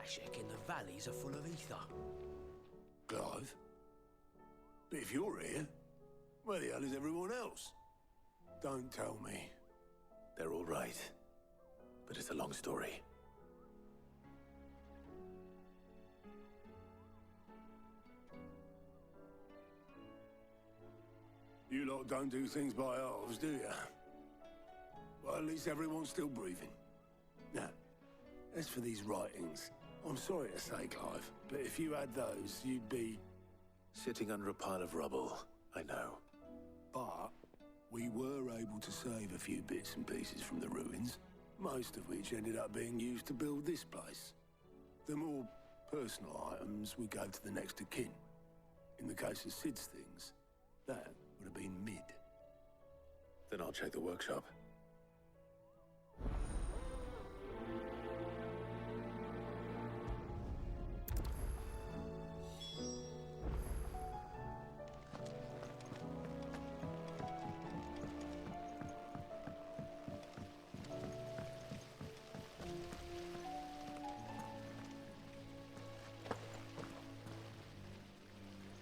Akashic in the valleys are full of ether. Clive? But if you're here, where the hell is everyone else? Don't tell me. They're all right. But it's a long story. You lot don't do things by halves, do you? Well, at least everyone's still breathing. Now, as for these writings, I'm sorry to say, Clive, but if you had those, you'd be... Sitting under a pile of rubble, I know. But we were able to save a few bits and pieces from the ruins, most of which ended up being used to build this place. The more personal items we gave to the next of kin. In the case of Sid's things, that would have been mid. Then I'll check the workshop.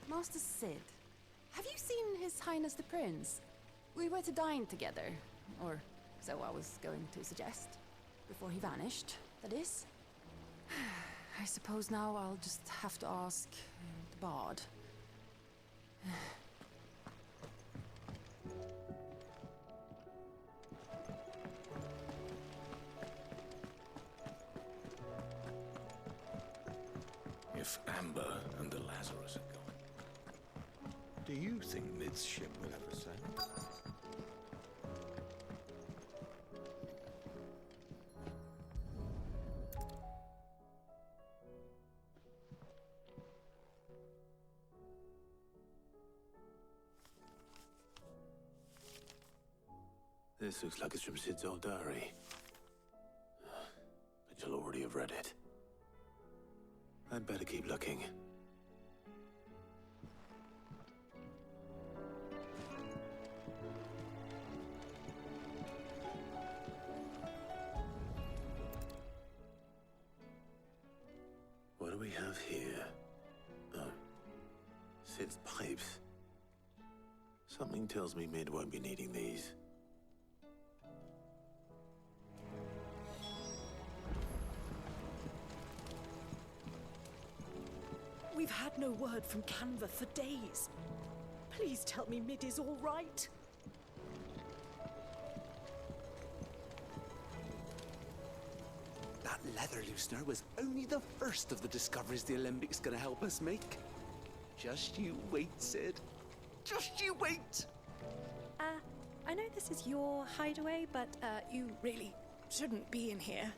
Master Sid, have you seen His Highness the Prince? We were to dine together, or so I was going to suggest. Before he vanished, that is. I suppose now I'll just have to ask the Bard. If Amber and the Lazarus are gone, do you think Mid's ship will ever sail? This looks like it's from Sid's old diary. But you'll already have read it. I'd better keep looking. What do we have here? Oh, Sid's pipes. Something tells me Mid won't be needing these. We've had no word from Canva for days. Please tell me Mid is all right. That leather loosener was only the first of the discoveries the Alembics gonna help us make. Just you wait, Sid. Just you wait! I know this is your hideaway, but you really shouldn't be in here.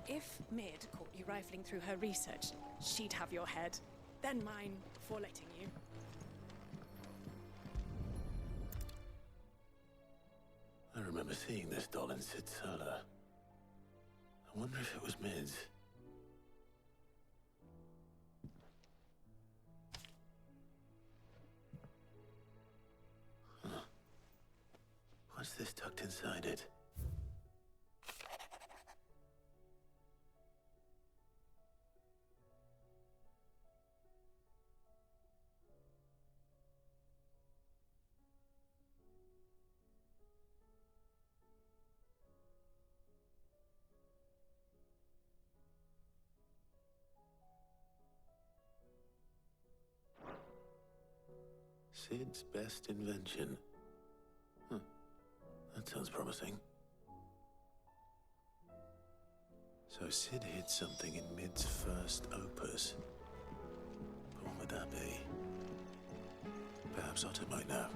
If Mid caught you rifling through her research, she'd have your head. Then mine for letting you. I remember seeing this doll in Sid's cellar. I wonder if it was Mid's. Huh. What's this tucked inside it? Sid's best invention. Huh. That sounds promising. So Sid hid something in Mid's first opus. But what would that be? Perhaps Otto might know.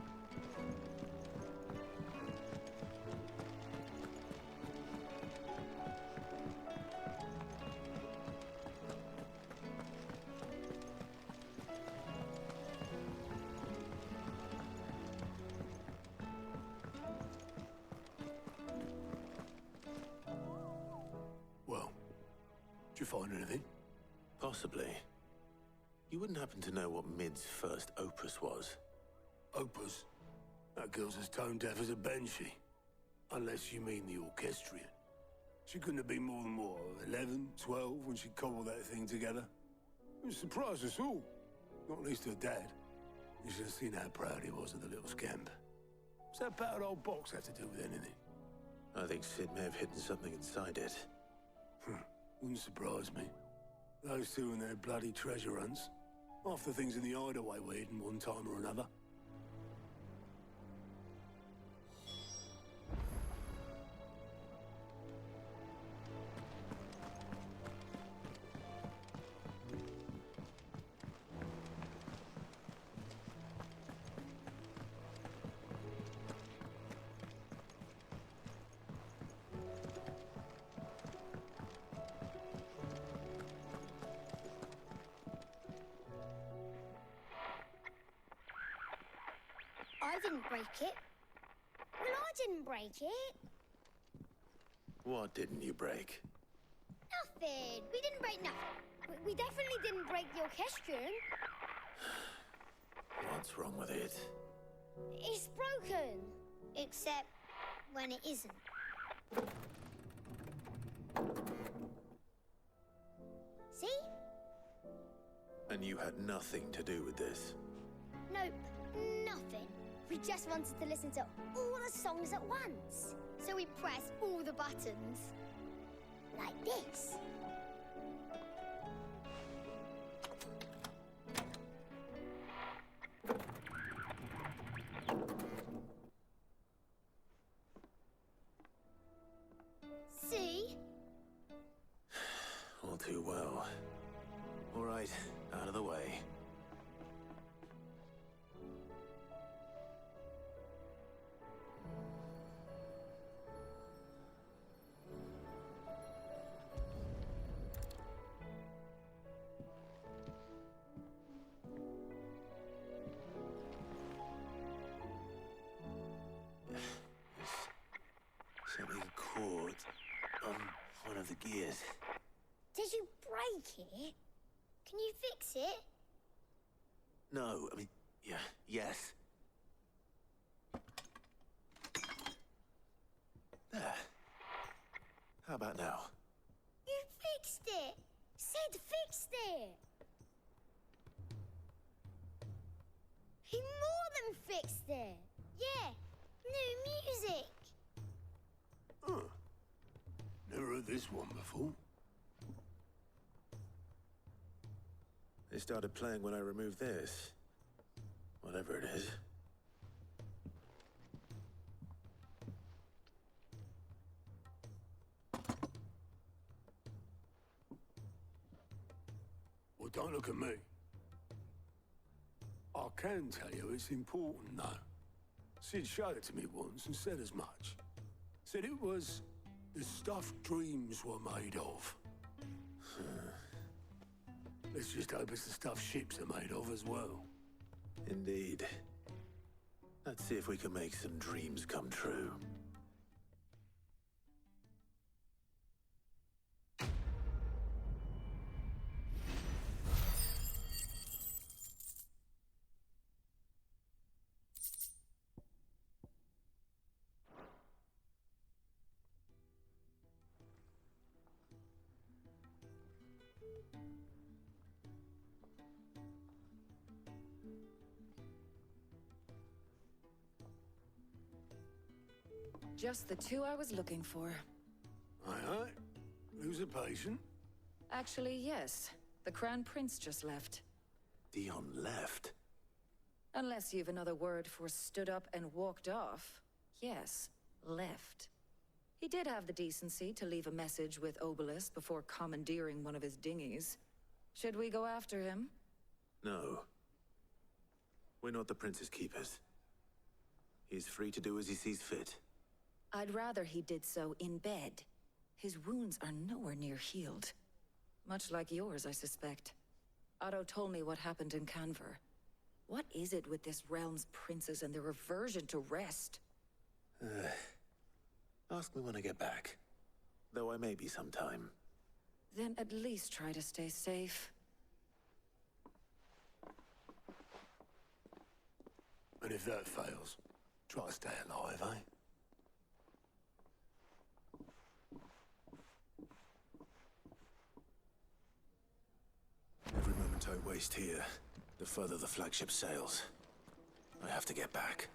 Did you find anything? Possibly. You wouldn't happen to know what Mid's first opus was? Opus? That girl's as tone deaf as a banshee. Unless you mean the orchestrion. She couldn't have been more than, what, 11, 12 when she cobbled that thing together. It surprised us all. Not least her dad. You should have seen how proud he was of the little scamp. What's that battered old box have to do with anything? I think Sid may have hidden something inside it. Wouldn't surprise me. Those two and their bloody treasure hunts. Half the things in the hideaway were hidden one time or another. I didn't break it. Well, I didn't break it. What didn't you break? Nothing. We didn't break nothing. We definitely didn't break the orchestrion. What's wrong with it? It's broken. Except when it isn't. See? And you had nothing to do with this? Nope, nothing. We just wanted to listen to all the songs at once. So we pressed all the buttons. Like this. See? All too well. All right, out of the way. Something caught on one of the gears. Did you break it? Can you fix it? No, I mean, yeah, yes. There. How about now? You fixed it! Sid fixed it! He more than fixed it! Yeah, new music! Huh. Never heard this one before. They started playing when I removed this. Whatever it is. Well, don't look at me. I can tell you it's important, though. Sid showed it to me once and said as much. Said it was the stuff dreams were made of. Let's just hope it's the stuff ships are made of as well. Indeed. Let's see if we can make some dreams come true. Just the two I was looking for. Aye, aye. Who's a patient? Actually, yes. The Crown Prince just left. Dion left. Unless you've another word for stood up and walked off. Yes, left. He did have the decency to leave a message with Obelisk before commandeering one of his dinghies. Should we go after him? No. We're not the Prince's keepers. He's free to do as he sees fit. I'd rather he did so in bed. His wounds are nowhere near healed. Much like yours, I suspect. Otto told me what happened in Canver. What is it with this realm's princes and their aversion to rest? Ask me when I get back. Though I may be sometime. Then at least try to stay safe. And if that fails, try to stay alive, eh? waste here, the further the flagship sails. I have to get back.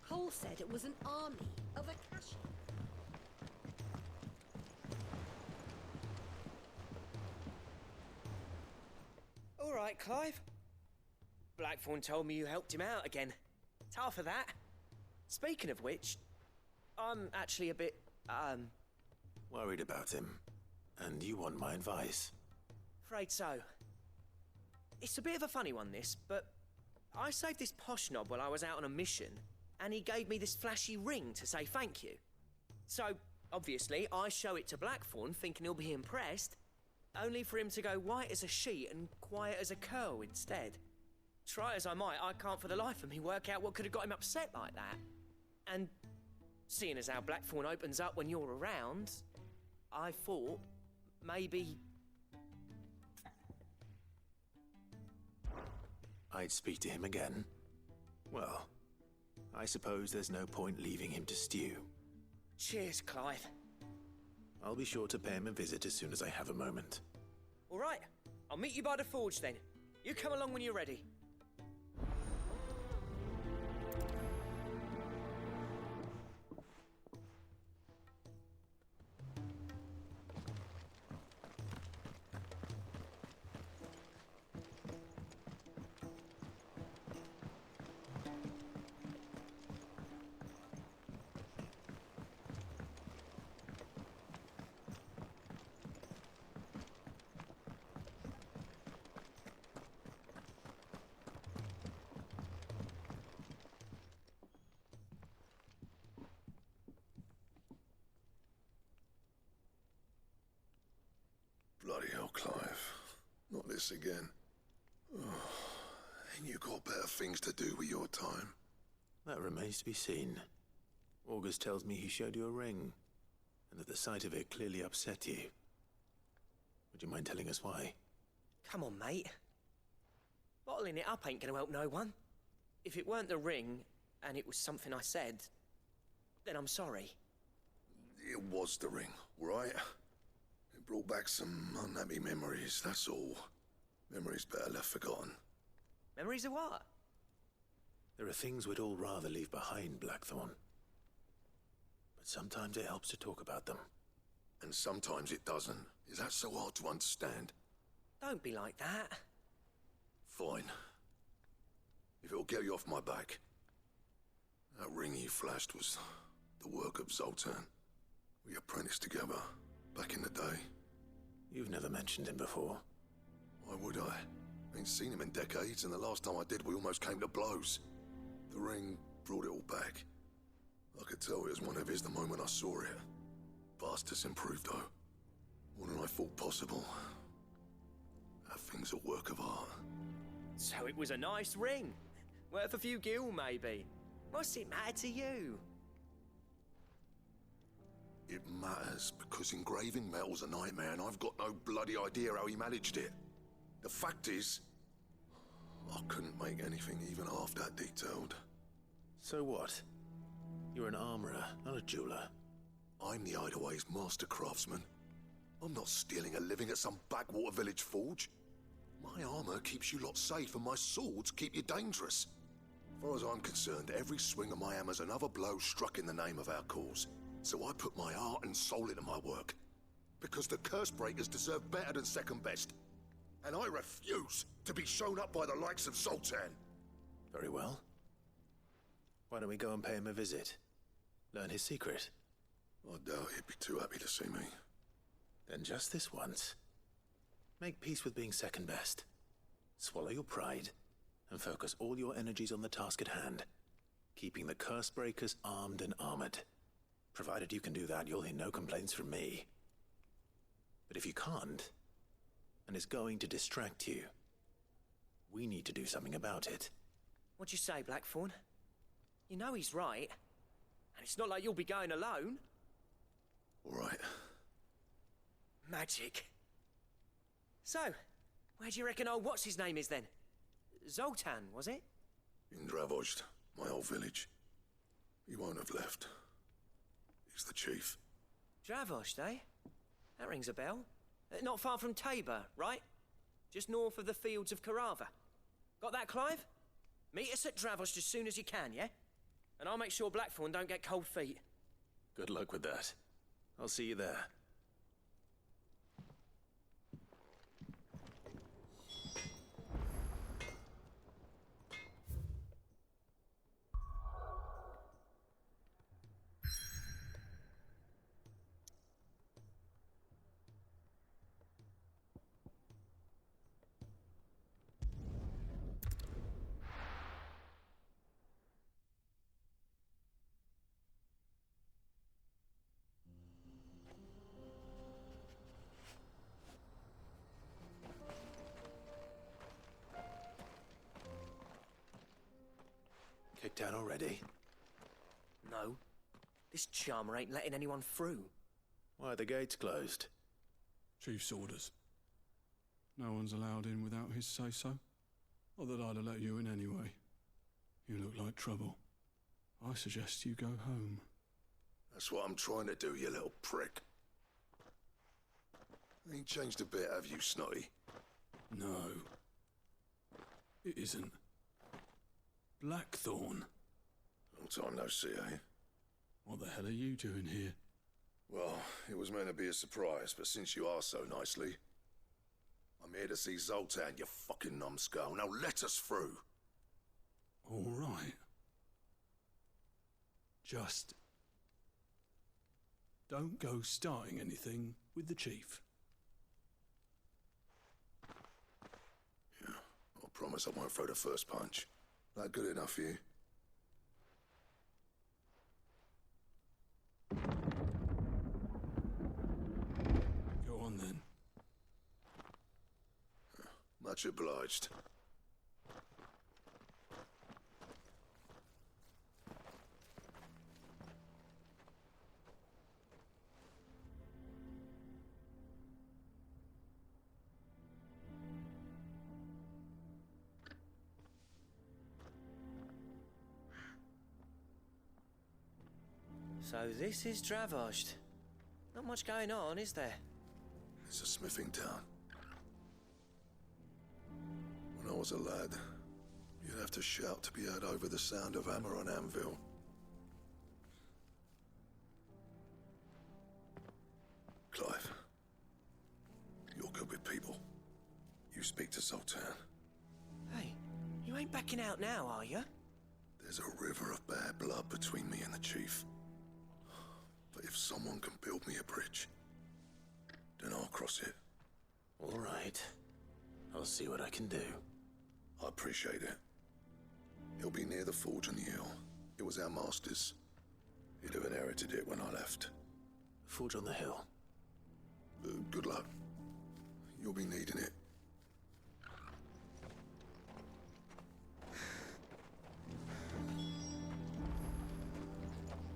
Cole said it was an army of Akashi. All right, Clive. Blackthorne told me you helped him out again. Tough of that. Speaking of which, I'm actually a bit, Worried about him. And you want my advice? afraid so. It's a bit of a funny one, this, but I saved this posh knob while I was out on a mission, and he gave me this flashy ring to say thank you. So, obviously, I show it to Blackthorne, thinking he'll be impressed, only for him to go white as a sheet and quiet as a curl instead. Try as I might, I can't for the life of me work out what could have got him upset like that. And seeing as how Blackthorne opens up when you're around, I thought maybe... I'd speak to him again. Well, I suppose there's no point leaving him to stew. Cheers, Clive. I'll be sure to pay him a visit as soon as I have a moment. All right, I'll meet you by the forge then. You come along when you're ready. Bloody hell, Clive. Not this again. Oh, and you got better things to do with your time. That remains to be seen. August tells me he showed you a ring, and that the sight of it clearly upset you. Would you mind telling us why? Come on, mate. Bottling it up ain't gonna help no one. If it weren't the ring, and it was something I said, then I'm sorry. It was the ring, right? It brought back some unhappy memories, that's all. Memories better left forgotten. Memories of what? There are things we'd all rather leave behind, Blackthorne. But sometimes it helps to talk about them. And sometimes it doesn't. Is that so hard to understand? Don't be like that. Fine. If it'll get you off my back. That ring you flashed was the work of Zoltan. We apprenticed together, back in the day. You've never mentioned him before. Why would I? Ain't seen him in decades, and the last time I did, we almost came to blows. The ring brought it all back. I could tell it was one of his the moment I saw it. Bastard's improved, though. More than I thought possible. That thing's a work of art. So it was a nice ring. Worth a few gil, maybe. What's it matter to you? It matters because engraving metal's a nightmare, and I've got no bloody idea how he managed it. The fact is, I couldn't make anything even half that detailed. So what? You're an armorer, not a jeweler. I'm the Hideaway's master craftsman. I'm not stealing a living at some backwater village forge. My armor keeps you lot safe, and my swords keep you dangerous. As far as I'm concerned, every swing of my hammer's another blow struck in the name of our cause. So I put my heart and soul into my work. Because the curse breakers deserve better than second best. And I refuse to be shown up by the likes of Zoltan. Very well. Why don't we go and pay him a visit? Learn his secret. I doubt he'd be too happy to see me. Then just this once. Make peace with being second best. Swallow your pride, and focus all your energies on the task at hand. Keeping the curse breakers armed and armored. Provided you can do that, you'll hear no complaints from me. But if you can't, and it's going to distract you, we need to do something about it. What'd you say, Blackthorne? You know he's right. And it's not like you'll be going alone. All right. Magic. So, where do you reckon old what's-his-name is then? Zoltan, was it? In Dravojd, my old village. He won't have left. He's the chief. Dravojd, eh? That rings a bell. Not far from Tabor, right? Just north of the fields of Carava. Got that, Clive? Meet us at Dravojd as soon as you can, yeah? And I'll make sure Blackthorne don't get cold feet. Good luck with that. I'll see you there. Kicked out already? No. This charmer ain't letting anyone through. Why are the gates closed? Chief's orders. No one's allowed in without his say-so. Not that I'd have let you in anyway. You look like trouble. I suggest you go home. That's what I'm trying to do, you little prick. Ain't changed a bit, have you, Snotty? No. It isn't. Blackthorne. Long time no see, eh? What the hell are you doing here? Well, it was meant to be a surprise, but since you asked so nicely, I'm here to see Zoltan, you fucking numbskull. Now let us through. All right. Just don't go starting anything with the chief. Yeah, I promise I won't throw the first punch. That good enough for you? Go on then. Much obliged. So this is Dravojd. Not much going on, is there? It's a smithing town. When I was a lad, you'd have to shout to be heard over the sound of hammer on anvil. Clive, you're good with people. You speak to Zoltan. Hey, you ain't backing out now, are you? There's a river of bad blood between me and the chief. But if someone can build me a bridge, then I'll cross it. All right. I'll see what I can do. I appreciate it. He'll be near the forge on the hill. It was our master's. He'd have inherited it when I left. Forge on the hill. Good luck. You'll be needing it.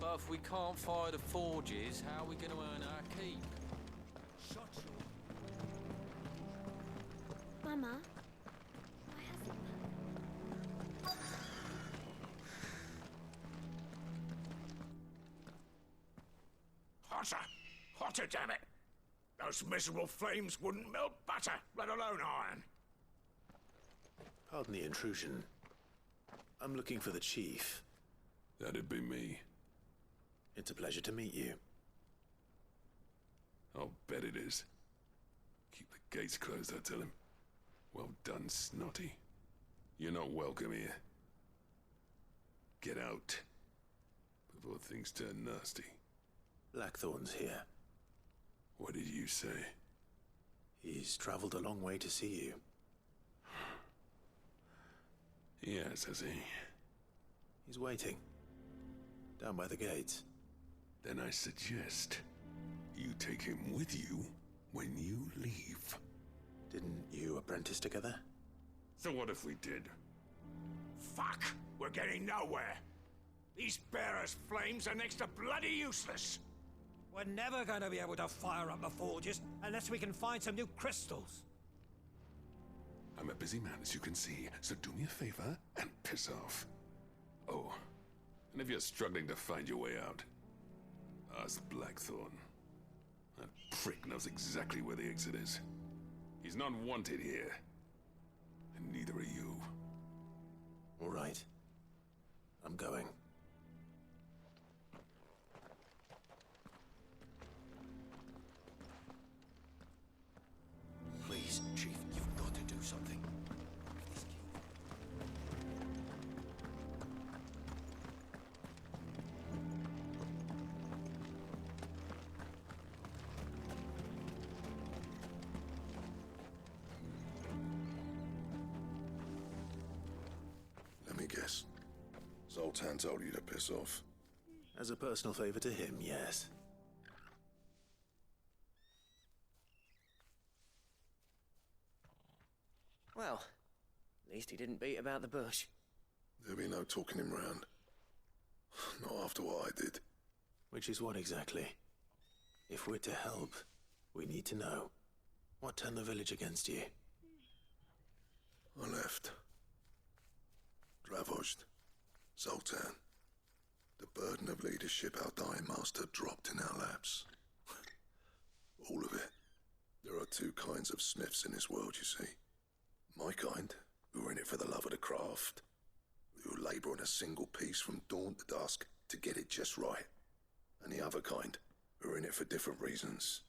But if we can't fire the forges, how are we going to earn our keep? Shut Mama, Hotter! Hotter, damn it! Those miserable flames wouldn't melt butter, let alone iron. Pardon the intrusion. I'm looking for the chief. That'd be me. It's a pleasure to meet you. I'll bet it is. Keep the gates closed, I tell him. Well done, Snotty. You're not welcome here. Get out before things turn nasty. Blackthorne's here. What did you say? He's traveled a long way to see you. Yes, has he? He's waiting. Down by the gates. Then I suggest you take him with you when you leave. Didn't you apprentice together? So what if we did? Fuck! We're getting nowhere! These bearers' flames are next to bloody useless! We're never going to be able to fire up the forges unless we can find some new crystals. I'm a busy man, as you can see, so do me a favor and piss off. Oh, and if you're struggling to find your way out, ask Blackthorne. That prick knows exactly where the exit is. He's not wanted here. And neither are you. All right. I'm going. Please, Chief, you've got to do something. Let me guess. Zoltan told you to piss off. As a personal favor to him, yes. Well, at least he didn't beat about the bush. There'll be no talking him round. Not after what I did. Which is what exactly? If we're to help, we need to know. What turned the village against you? I left. Dravozd. Zoltan. The burden of leadership our dying master dropped in our laps. All of it. There are two kinds of smiths in this world, you see. My kind, who are in it for the love of the craft, who labour on a single piece from dawn to dusk to get it just right. And the other kind, who are in it for different reasons.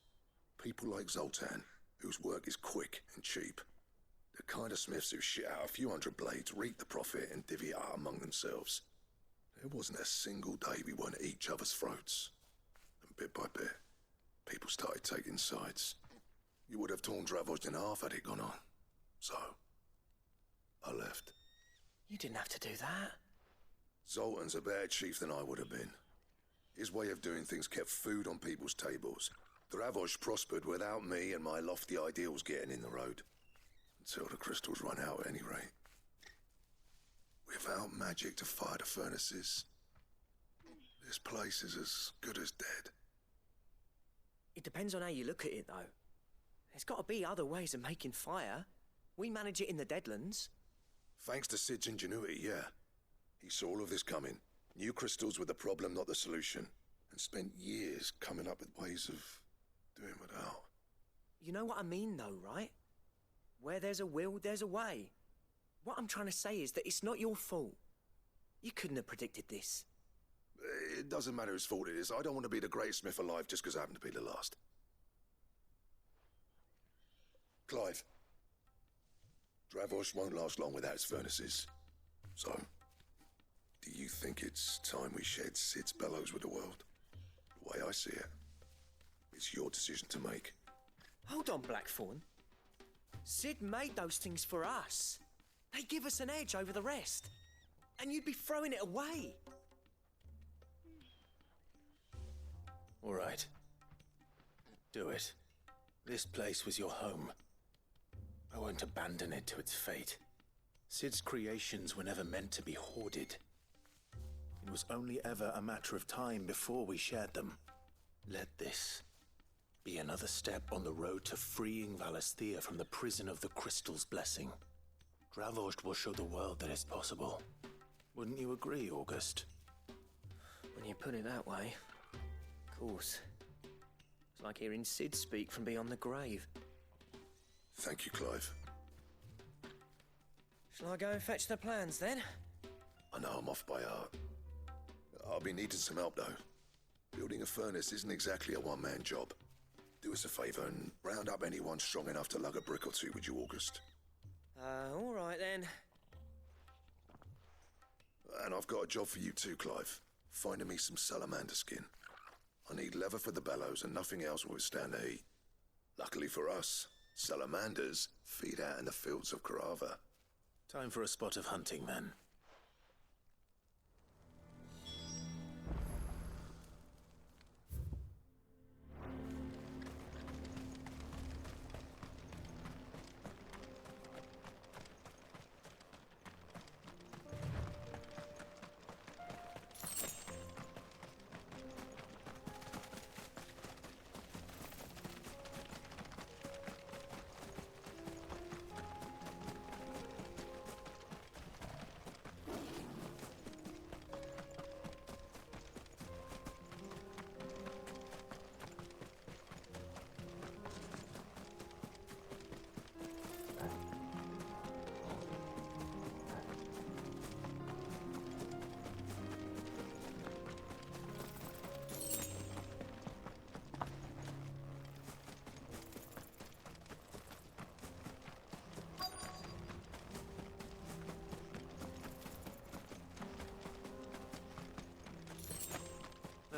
People like Zoltan, whose work is quick and cheap. The kind of smiths who shit out a few hundred blades, reap the profit, and divvy it out among themselves. There wasn't a single day we weren't at each other's throats. And bit by bit, people started taking sides. You would have torn Dravozd in half had it gone on. So, I left. You didn't have to do that. Zoltan's a better chief than I would have been. His way of doing things kept food on people's tables. Dravozd prospered without me and my lofty ideals getting in the road. Until the crystals run out at any rate. Without magic to fire the furnaces, this place is as good as dead. It depends on how you look at it, though. There's got to be other ways of making fire. We manage it in the Deadlands. Thanks to Sid's ingenuity, yeah. He saw all of this coming. Knew crystals were the problem, not the solution. And spent years coming up with ways of doing without. You know what I mean, though, right? Where there's a will, there's a way. What I'm trying to say is that it's not your fault. You couldn't have predicted this. It doesn't matter whose fault it is. I don't want to be the greatest smith alive just because I happen to be the last. Clive. Dravozd won't last long without its furnaces. So, do you think it's time we shed Sid's bellows with the world? The way I see it, it's your decision to make. Hold on, Blackthorne. Sid made those things for us. They give us an edge over the rest. And you'd be throwing it away. All right. Do it. This place was your home. I won't abandon it to its fate. Sid's creations were never meant to be hoarded. It was only ever a matter of time before we shared them. Let this be another step on the road to freeing Valisthea from the prison of the Crystal's blessing. Dravozd will show the world that it's possible. Wouldn't you agree, August? When you put it that way, of course. It's like hearing Sid speak from beyond the grave. Thank you, Clive. Shall I go and fetch the plans, then? I know I'm off by heart. I'll be needing some help, though. Building a furnace isn't exactly a one-man job. Do us a favour and round up anyone strong enough to lug a brick or two, would you, August? All right, then. And I've got a job for you too, Clive. Finding me some salamander skin. I need leather for the bellows and nothing else will withstand the heat. Luckily for us, salamanders feed out in the fields of Karava. Time for a spot of hunting, then.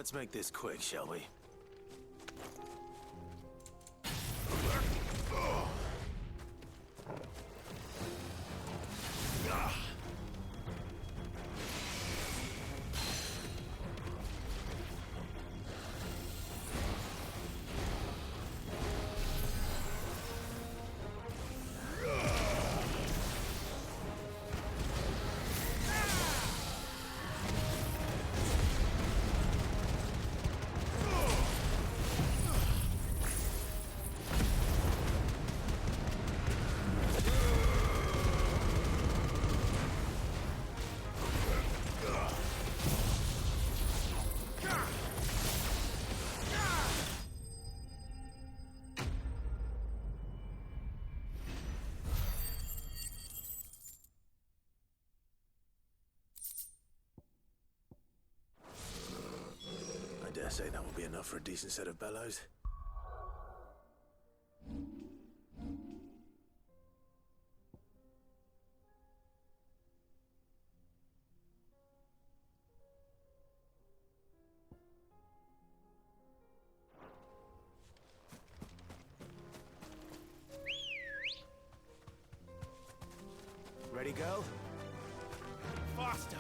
Let's make this quick, shall we? I dare say that will be enough for a decent set of bellows. Ready, go? Faster!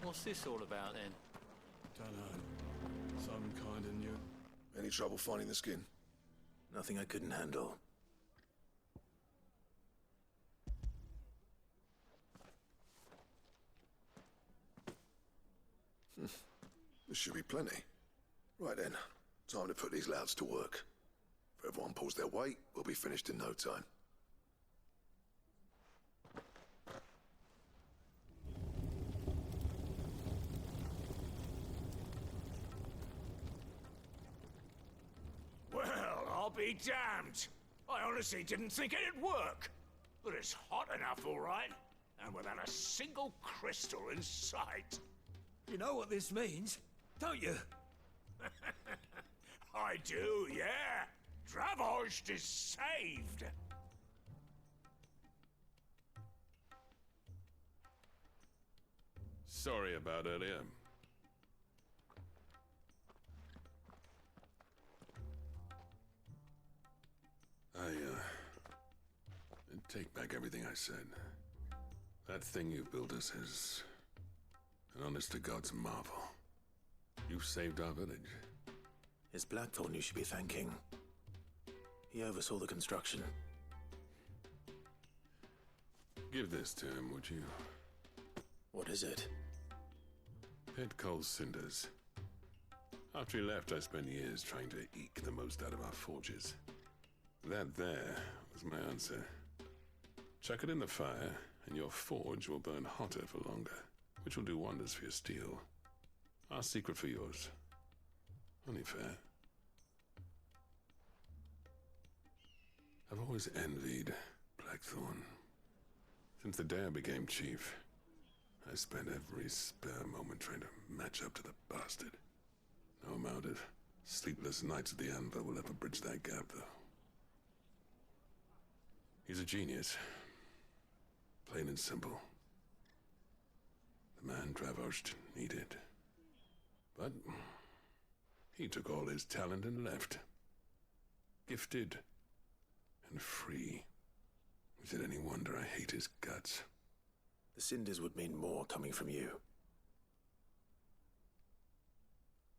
What's this all about then? Dunno. Some kind of new... Any trouble finding the skin? Nothing I couldn't handle. This should be plenty. Right then, time to put these louds to work. If everyone pulls their weight, we'll be finished in no time. Well, I'll be damned. I honestly didn't think it'd work. But it's hot enough, all right. And without a single crystal in sight. You know what this means, don't you? I do, yeah. Dravozd is saved. Sorry about earlier. I take back everything I said. That thing you built us is an honest-to-God's marvel. You saved our village. It's Blackthorne you should be thanking. He oversaw the construction. Give this to him, would you? What is it? Pit coal cinders. After he left, I spent years trying to eke the most out of our forges. That there was my answer. Chuck it in the fire, and your forge will burn hotter for longer, which will do wonders for your steel. Our secret for yours. Only fair. I've always envied Blackthorne. Since the day I became chief, I spent every spare moment trying to match up to the bastard. No amount of sleepless nights at the anvil will ever bridge that gap, though. He's a genius. Plain and simple. The man Dravozd needed. But he took all his talent and left. Gifted and free. Is it any wonder I hate his guts? The cinders would mean more coming from you.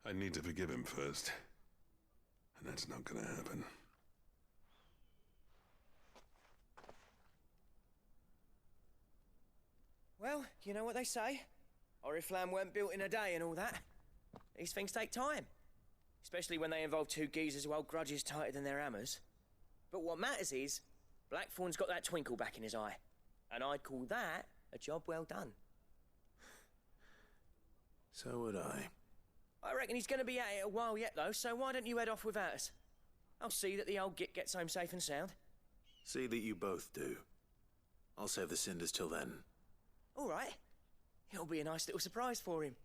I need to forgive him first. And that's not gonna happen. Well, you know what they say. Oriflamme weren't built in a day and all that. These things take time. Especially when they involve two geezers who hold grudges tighter than their hammers. But what matters is, Blackthorne's got that twinkle back in his eye. And I'd call that a job well done. So would I. I reckon he's going to be at it a while yet, though, so why don't you head off without us? I'll see that the old git gets home safe and sound. See that you both do. I'll save the cinders till then. All right. It'll be a nice little surprise for him.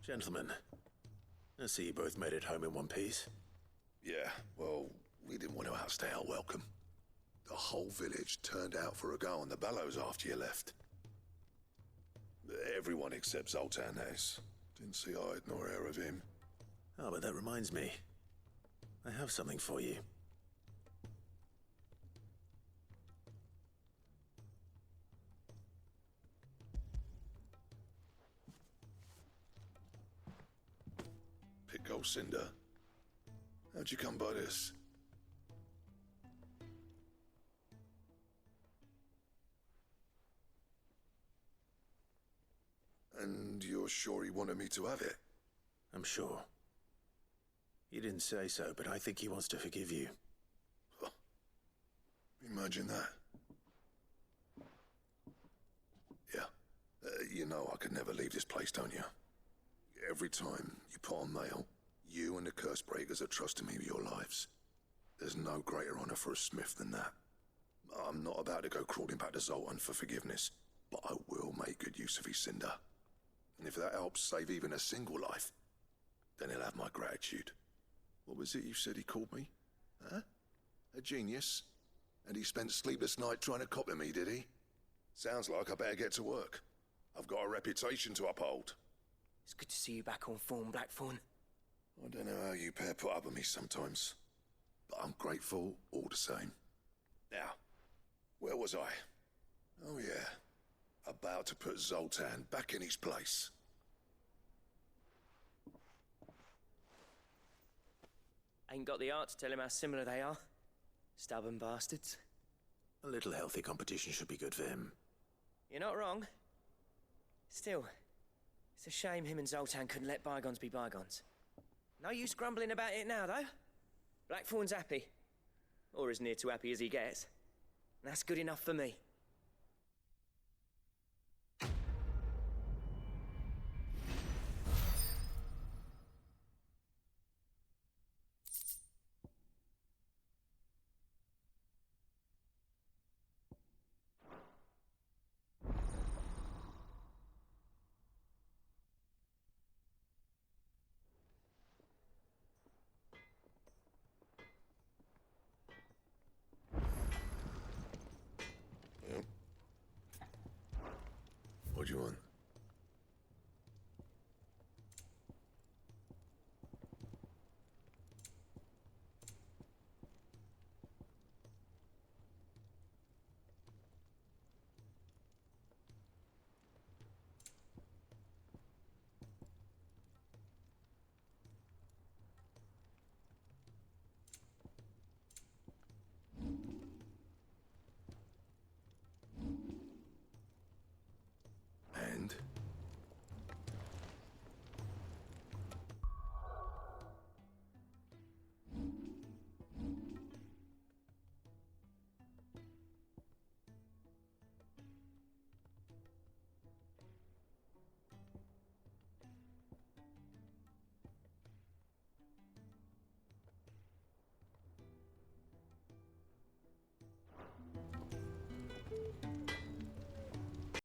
Gentlemen, I see you both made it home in one piece. Yeah, well, we didn't want to outstay our welcome. The whole village turned out for a go on the bellows after you left. Everyone except Zoltan, that is. Didn't see hide nor hair of him. Oh, but that reminds me. I have something for you. Pick old Cinder. How'd you come by this? And you're sure he wanted me to have it? I'm sure. He didn't say so, but I think he wants to forgive you. Huh. Imagine that. Yeah. You know I could never leave this place, don't you? Every time you put on mail, you and the curse breakers are trusting me with your lives. There's no greater honor for a smith than that. I'm not about to go crawling back to Zoltan for forgiveness, but I will make good use of his cinder. And if that helps save even a single life, then he'll have my gratitude. What was it you said he called me? Huh? A genius? And he spent sleepless night trying to copy me, did he? Sounds like I better get to work. I've got a reputation to uphold. It's good to see you back on form, Blackthorne. I don't know how you pair put up with me sometimes, but I'm grateful all the same. Now, where was I? Oh yeah, about to put Zoltan back in his place. Ain't got the art to tell him how similar they are. Stubborn bastards. A little healthy competition should be good for him. You're not wrong. Still, it's a shame him and Zoltan couldn't let bygones be bygones. No use grumbling about it now, though. Blackthorne's happy. Or as near to happy as he gets. That's good enough for me. What do you want?